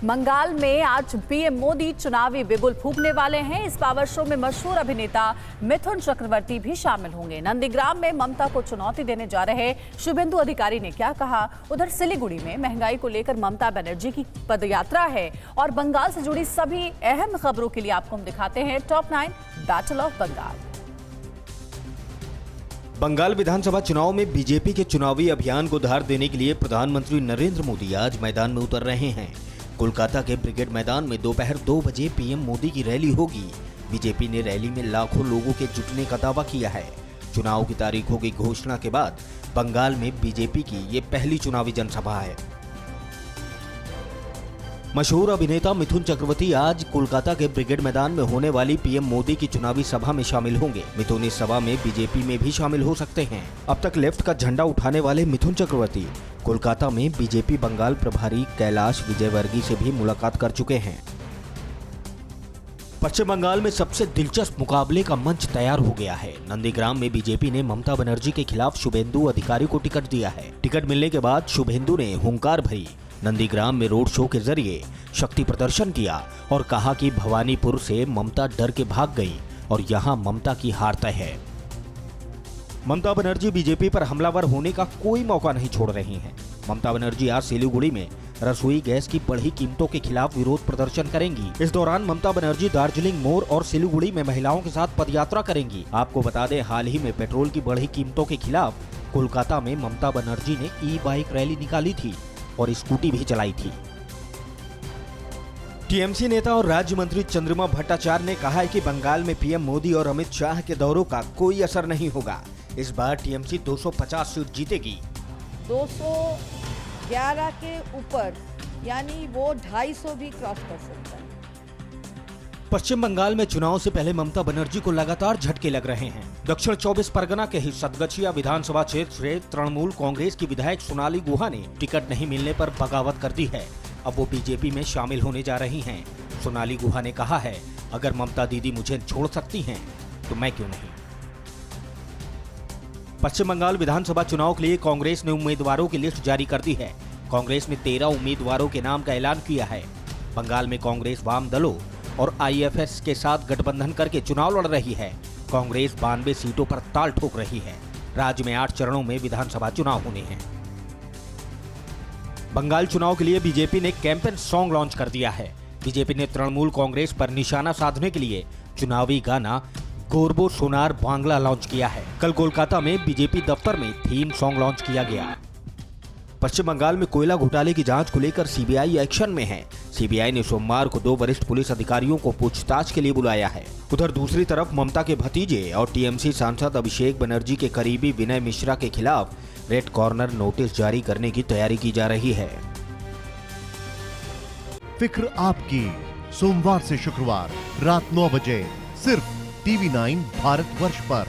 बंगाल में आज पीएम मोदी चुनावी बिगुल फूंकने वाले हैं। इस पावर शो में मशहूर अभिनेता मिथुन चक्रवर्ती भी शामिल होंगे। नंदीग्राम में ममता को चुनौती देने जा रहे शुभेंदु अधिकारी ने क्या कहा? उधर सिलीगुड़ी में महंगाई को लेकर ममता बनर्जी की पदयात्रा है और बंगाल से जुड़ी सभी अहम खबरों के लिए आपको हम दिखाते हैं top 9 battle of Bengal. Bengal विधानसभा चुनाव में बीजेपी के चुनावी अभियान को धार देने के लिए प्रधानमंत्री नरेंद्र मोदी आज मैदान में उतर रहे हैं। कोलकाता के ब्रिगेड मैदान में दोपहर 2 बजे पीएम मोदी की रैली होगी। बीजेपी ने रैली में लाखों लोगों के जुटने का दावा किया है। चुनाव की तारीखों की घोषणा के बाद बंगाल में बीजेपी की ये पहली चुनावी जनसभा है। मशहूर अभिनेता मिथुन चक्रवर्ती आज कोलकाता के ब्रिगेड मैदान में होने वाली पीएम मोदी की चुनावी सभा में शामिल होंगे। मिथुन इस सभा में बीजेपी में भी शामिल हो सकते हैं। अब तक लेफ्ट का झंडा उठाने वाले मिथुन चक्रवर्ती कोलकाता में बीजेपी बंगाल प्रभारी कैलाश विजयवर्गीय से भी मुलाकात कर चुके हैं। पश्चिम बंगाल में सबसे दिलचस्प मुकाबले का मंच तैयार हो गया है। नंदीग्राम में बीजेपी ने ममता बनर्जी के खिलाफ शुभेंदु अधिकारी को टिकट दिया है। टिकट मिलने के बाद शुभेंदु ने हुंकार भरी नंदीग्राम में रोड शो के जरिए शक्ति प्रदर्शन किया और कहा कि भवानीपुर से ममता डर के भाग गई और यहां ममता की हार तय है। ममता बनर्जी बीजेपी पर हमलावर होने का कोई मौका नहीं छोड़ रही हैं। ममता बनर्जी आज सिलीगुड़ी में रसोई गैस की बढ़ी कीमतों के खिलाफ विरोध प्रदर्शन करेंगी। इस दौरान ममता बनर्जी दार्जिलिंग मोड़ और सिलीगुड़ी में महिलाओं के साथ पदयात्रा करेंगी। आपको बता दें, हाल ही में पेट्रोल की बढ़ी कीमतों के खिलाफ कोलकाता में ममता बनर्जी ने ई-बाइक रैली निकाली थी और स्कूटी भी चलाई थी। टीएमसी नेता और राज्य मंत्री चंद्रिमा भट्टाचार्य ने कहा है कि बंगाल में पीएम मोदी और अमित शाह के दौरों का कोई असर नहीं होगा। इस बार टीएमसी 250 सीट जीतेगी। 211 के ऊपर, यानी वो 250 भी क्रॉस कर सकता है। पश्चिम बंगाल में चुनाव से पहले ममता बनर्जी को लगातार झटके लग रहे हैं। दक्षिण 24 परगना के ही सतगछिया विधानसभा क्षेत्र से तृणमूल कांग्रेस की विधायक सोनाली गुहा ने टिकट नहीं मिलने पर बगावत कर दी है। अब वो बीजेपी में शामिल होने जा रही हैं। सोनाली गुहा ने कहा है, अगर ममता दीदी मुझे छोड़ सकती हैं तो मैं क्यों नहीं। पश्चिम बंगाल विधानसभा चुनाव के लिए कांग्रेस ने उम्मीदवारों की लिस्ट जारी कर दी है। कांग्रेस ने 13 उम्मीदवारों के नाम का ऐलान किया है। बंगाल में कांग्रेस वाम दलों और आईएफएस के साथ गठबंधन करके चुनाव लड़ रही है। कांग्रेस 92 सीटों पर ताल ठोक रही है। राज्य में 8 चरणों में विधानसभा चुनाव होने हैं। बंगाल चुनाव के लिए बीजेपी ने कैंपेन सॉन्ग लॉन्च कर दिया है। बीजेपी ने तृणमूल कांग्रेस पर निशाना साधने के लिए चुनावी गाना गोरबो सोनार बांग्ला लॉन्च किया है। कल कोलकाता में बीजेपी दफ्तर में थीम सॉन्ग लॉन्च किया गया। पश्चिम बंगाल में कोयला घोटाले की जांच को लेकर सीबीआई एक्शन में है। सीबीआई ने सोमवार को 2 वरिष्ठ पुलिस अधिकारियों को पूछताछ के लिए बुलाया है। उधर दूसरी तरफ ममता के भतीजे और टीएमसी सांसद अभिषेक बनर्जी के करीबी विनय मिश्रा के खिलाफ रेड कॉर्नर नोटिस जारी करने की तैयारी की जा रही है। फिक्र आपकी, सोमवार से शुक्रवार रात 9 बजे सिर्फ TV9 भारतवर्ष पर।